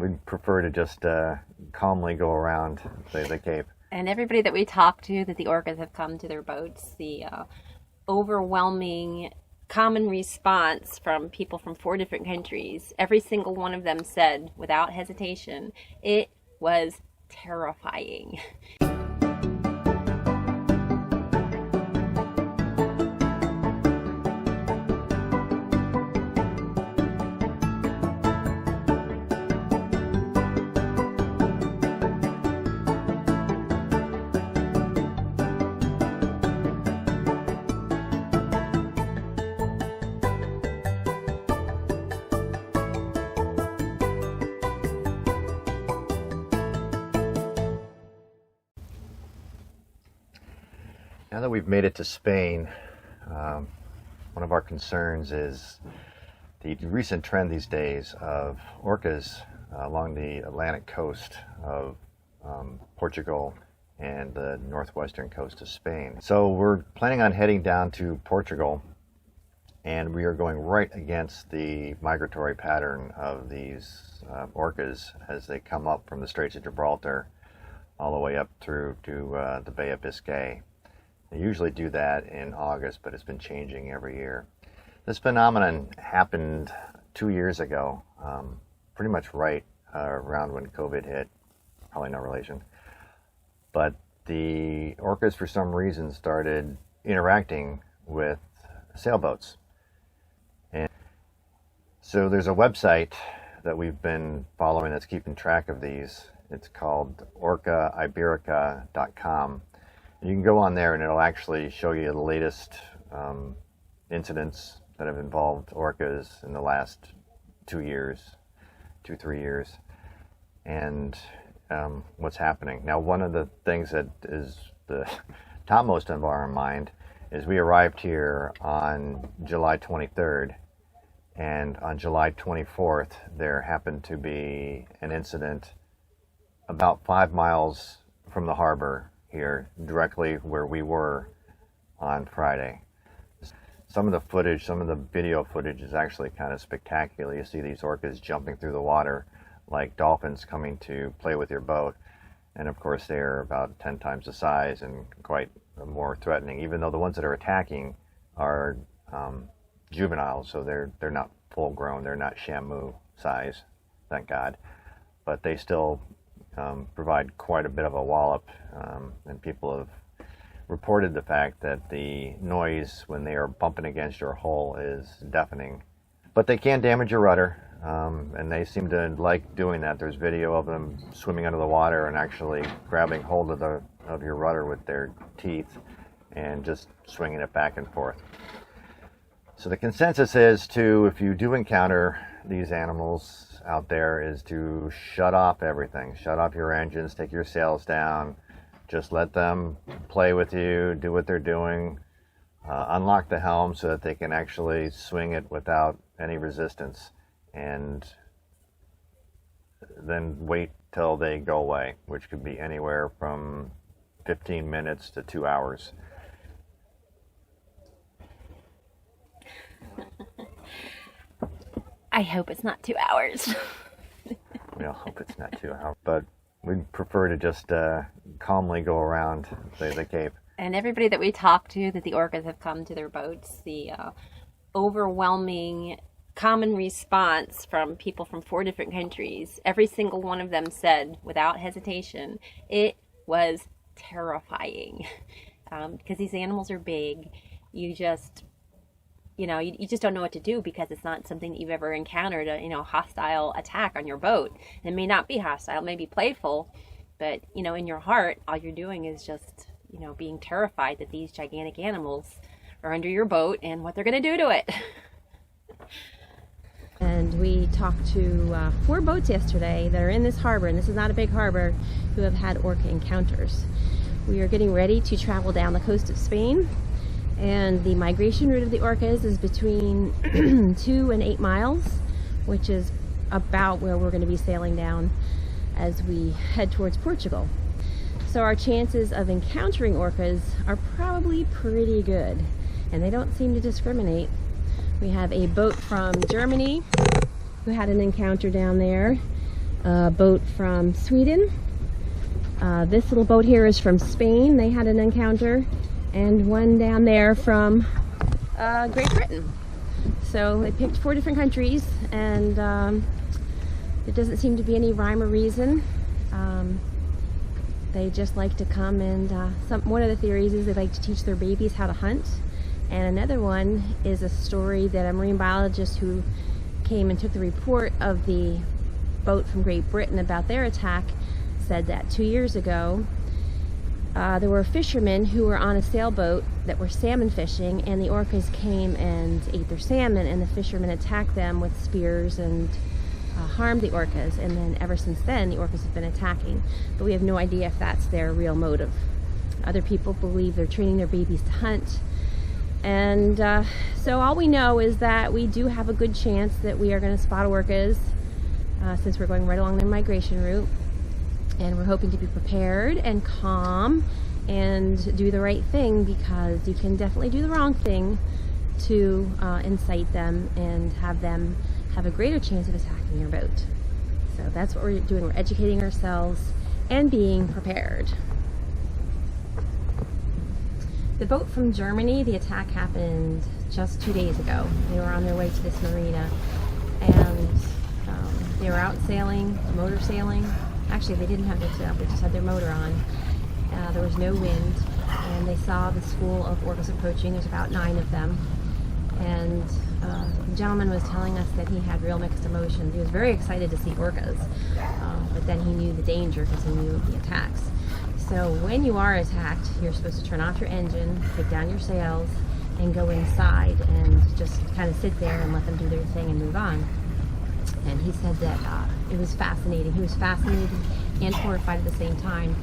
we'd prefer to just calmly go around the Cape. And everybody that we talk to, that the orcas have come to their boats, the overwhelming common response from people from 4 different countries, every single one of them said, without hesitation, it was terrifying. Now that we've made it to Spain, one of our concerns is the recent trend these days of orcas along the Atlantic coast of Portugal and the northwestern coast of Spain. So we're planning on heading down to Portugal, and we are going right against the migratory pattern of these orcas as they come up from the Straits of Gibraltar all the way up through to the Bay of Biscay. They usually do that in August, but it's been changing every year. This phenomenon happened 2 years ago, pretty much right around when COVID hit, probably no relation. But the orcas, for some reason, started interacting with sailboats. And so there's a website that we've been following that's keeping track of these. It's called orcaiberica.com. You can go on there and it'll actually show you the latest incidents that have involved orcas in the last 2 years, 3 years, and what's happening. Now, one of the things that is the topmost of our mind is we arrived here on July 23rd, and on July 24th there happened to be an incident about 5 miles from the harbor here, directly where we were on Friday. Some of the footage, some of the video footage is actually kind of spectacular. You see these orcas jumping through the water like dolphins coming to play with your boat. And of course they're about 10 times the size and quite more threatening, even though the ones that are attacking are juveniles, so they're not full grown, they're not Shamu size, thank God. But they still provide quite a bit of a wallop, and people have reported the fact that the noise when they are bumping against your hull is deafening. But they can damage your rudder, and they seem to like doing that. There's video of them swimming under the water and actually grabbing hold of your rudder with their teeth and just swinging it back and forth. So the consensus is to, if you do encounter these animals out there, is to shut off everything. Shut off your engines, take your sails down, just let them play with you, do what they're doing, unlock the helm so that they can actually swing it without any resistance, and then wait till they go away, which could be anywhere from 15 minutes to 2 hours. I hope it's not 2 hours. We all hope it's not 2 hours, but we'd prefer to just calmly go around the Cape. And everybody that we talk to, that the orcas have come to their boats, the overwhelming common response from people from 4 different countries, every single one of them said, without hesitation, it was terrifying. Because these animals are big. You just don't know what to do, because it's not something that you've ever encountered, a hostile attack on your boat. It may not be hostile, it may be playful, but, in your heart, all you're doing is just, being terrified that these gigantic animals are under your boat and what they're going to do to it. And we talked to 4 boats yesterday that are in this harbor, and this is not a big harbor, who have had orca encounters. We are getting ready to travel down the coast of Spain. And the migration route of the orcas is between 2 and 8 miles, which is about where we're going to be sailing down as we head towards Portugal. So our chances of encountering orcas are probably pretty good, and they don't seem to discriminate. We have a boat from Germany who had an encounter down there. a boat from Sweden. This little boat here is from Spain. They had an encounter, and one down there from Great Britain. So they picked 4 different countries, and there doesn't seem to be any rhyme or reason. They just like to come and one of the theories is they like to teach their babies how to hunt, and another one is a story that a marine biologist who came and took the report of the boat from Great Britain about their attack said that 2 years ago there were fishermen who were on a sailboat that were salmon fishing, and the orcas came and ate their salmon, and the fishermen attacked them with spears and harmed the orcas, and then ever since then the orcas have been attacking, but we have no idea if that's their real motive. Other people believe they're training their babies to hunt, and so all we know is that we do have a good chance that we are going to spot orcas since we're going right along their migration route, and we're hoping to be prepared and calm and do the right thing, because you can definitely do the wrong thing to incite them and have them have a greater chance of attacking your boat. So that's what we're doing. We're educating ourselves and being prepared. The boat from Germany, the attack happened just 2 days ago. They were on their way to this marina, and they were out sailing, motor sailing. Actually, they didn't have their sail, they just had their motor on. There was no wind, and they saw the school of orcas approaching. There's about 9 of them. And the gentleman was telling us that he had real mixed emotions. He was very excited to see orcas, but then he knew the danger because he knew of the attacks. So when you are attacked, you're supposed to turn off your engine, take down your sails, and go inside and just kind of sit there and let them do their thing and move on. And he said that it was fascinating. He was fascinated and horrified at the same time,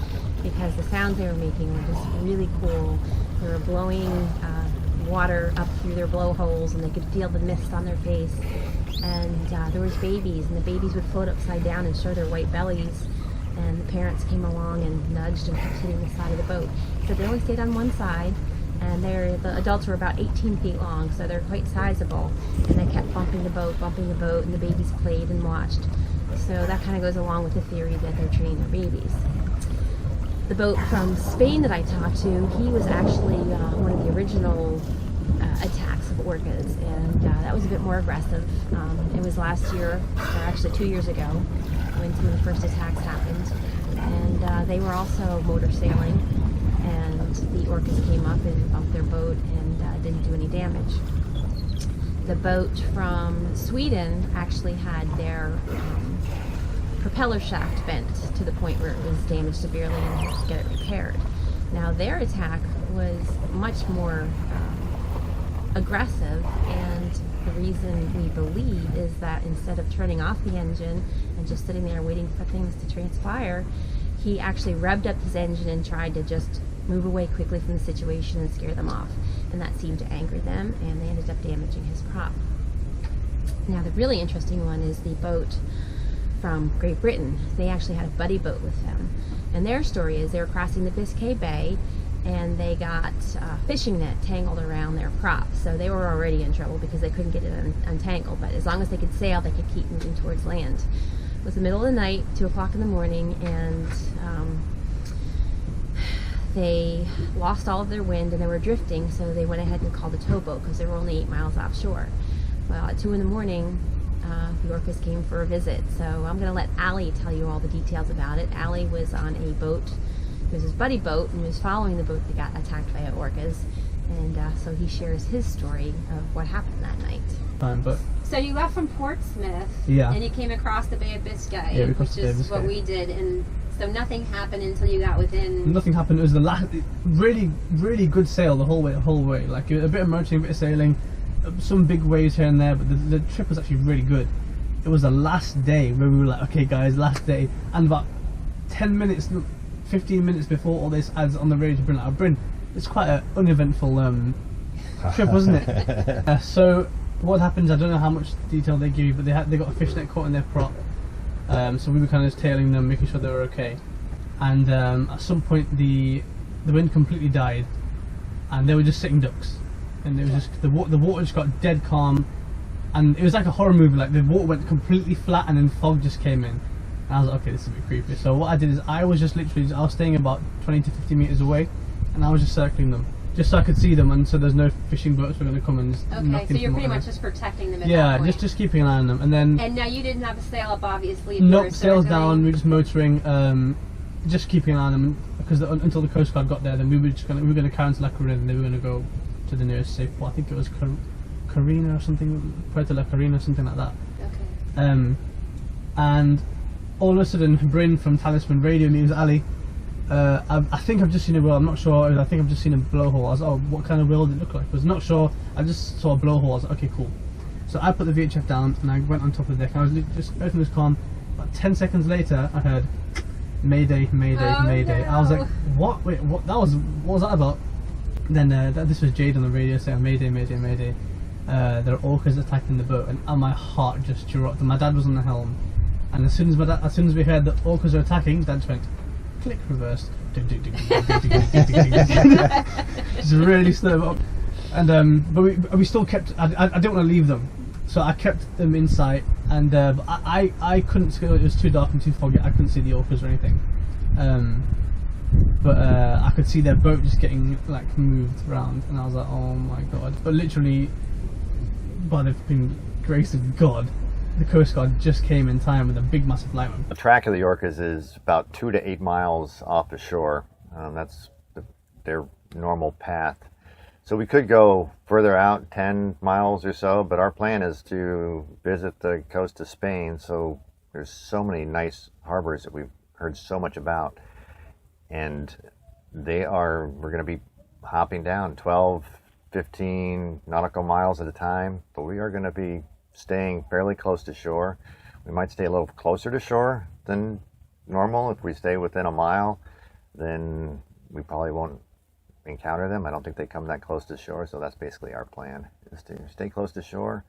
because the sounds they were making were just really cool. They were blowing water up through their blowholes, and they could feel the mist on their face. And there was babies, and the babies would float upside down and show their white bellies. And the parents came along and nudged and kept hitting the side of the boat. So they only stayed on one side, and the adults were about 18 feet long, so they're quite sizable. And they kept bumping the boat, and the babies played and watched. So that kind of goes along with the theory that they're training their babies. The boat from Spain that I talked to, he was actually one of the original attacks of orcas, and that was a bit more aggressive. It was last year, or actually 2 years ago, when some of the first attacks happened, and they were also motor sailing, and the orcas came up and bumped their boat and didn't do any damage. The boat from Sweden actually had their propeller shaft bent to the point where it was damaged severely and had to get it repaired. Now their attack was much more aggressive, and the reason we believe is that instead of turning off the engine and just sitting there waiting for things to transpire, he actually revved up his engine and tried to just move away quickly from the situation and scare them off, and that seemed to anger them, and they ended up damaging his prop. Now the really interesting one is the boat from Great Britain. They actually had a buddy boat with them, and their story is they were crossing the Biscay Bay, and they got a fishing net tangled around their prop. So they were already in trouble because they couldn't get it untangled, but as long as they could sail, they could keep moving towards land. It was the middle of the night, 2 o'clock in the morning, and they lost all of their wind and they were drifting, so they went ahead and called a towboat because they were only 8 miles offshore. Well, at 2 in the morning, the orcas came for a visit, so I'm going to let Allie tell you all the details about it. Allie was on a boat. It was his buddy boat, and he was following the boat that got attacked by orcas, and so he shares his story of what happened that night. But So you left from Portsmouth, yeah, and you came across the Bay of Biscay, Yeah, we crossed which the Bay of is what Biscay. we did, and so nothing happened until you got within. nothing happened. It was the last, really good sail the whole way. Like a bit of motoring, a bit of sailing, some big waves here and there, but the trip was actually really good. It was the last day where we were like, okay guys, last day, and about 10 minutes, 15 minutes before all this ads on the radio to Bryn, like, Bryn, it's quite an uneventful trip, wasn't it? So what happens, I don't know how much detail they give you, but they got a fishnet caught in their prop, so we were kind of just tailing them, making sure they were okay, and at some point the wind completely died, and they were just sitting ducks, and it was just the water just got dead calm, and it was like a horror movie. Like the water went completely flat, and then fog just came in, And I was like, okay, this is a bit creepy. So what I did is I was staying about 20 to 50 meters away, and I was just circling them, just so I could see them, and so there's no fishing boats were going to come and knock Okay, so into you're them pretty or much just protecting them at yeah, that point. just keeping an eye on them, and then And now you didn't have a sail up, obviously. If you nope, were sails circling. down. We were just motoring, just keeping an eye on them because until the Coast Guard got there, then we were going to carry on to La Corina, and they were going to go to the nearest safe port. I think it was Carina or something, Puerto La Carina, something like that. Okay. And all of a sudden, Bryn from Talisman Radio me, it was Ali. I think I've just seen a whale. I'm not sure. I think I've just seen a blowhole. I was like, oh, what kind of whale did it look like? I was not sure. I just saw a blowhole. I was like, okay, cool. So I put the VHF down and I went on top of the deck. I was just everything was calm. About 10 seconds later, I heard Mayday, Mayday, Oh, Mayday. no. I was like, what? Wait, what? What was that about? Then this was Jade on the radio saying, Mayday, Mayday, Mayday. There are orcas attacking the boat, and my heart just dropped. And my dad was on the helm, and as soon as we heard that orcas are attacking, Dad just went click reverse, just really slow up. And but we still kept. I didn't want to leave them, so I kept them in sight. And but I couldn't see. It was too dark and too foggy. I couldn't see the orcas or anything. But I could see their boat just getting like moved around, and I was like, oh my god! But literally, by the grace of God, the Coast Guard just came in time with a big, massive light. The track of the Orcas is about 2 to 8 miles off the shore. That's their normal path. So we could go further out, 10 miles or so, but our plan is to visit the coast of Spain. So there's so many nice harbors that we've heard so much about. And we're going to be hopping down 12, 15 nautical miles at a time, but we are going to be staying fairly close to shore. We might stay a little closer to shore than normal. If we stay within a mile, then we probably won't encounter them. I don't think they come that close to shore, so that's basically our plan, is to stay close to shore.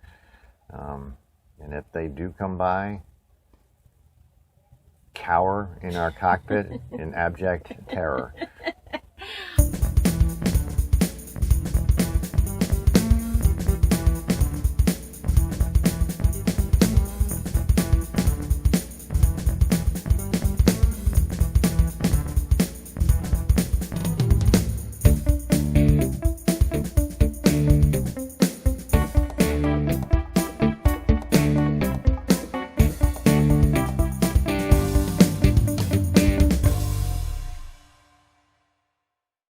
And if they do come by, cower in our cockpit in abject terror.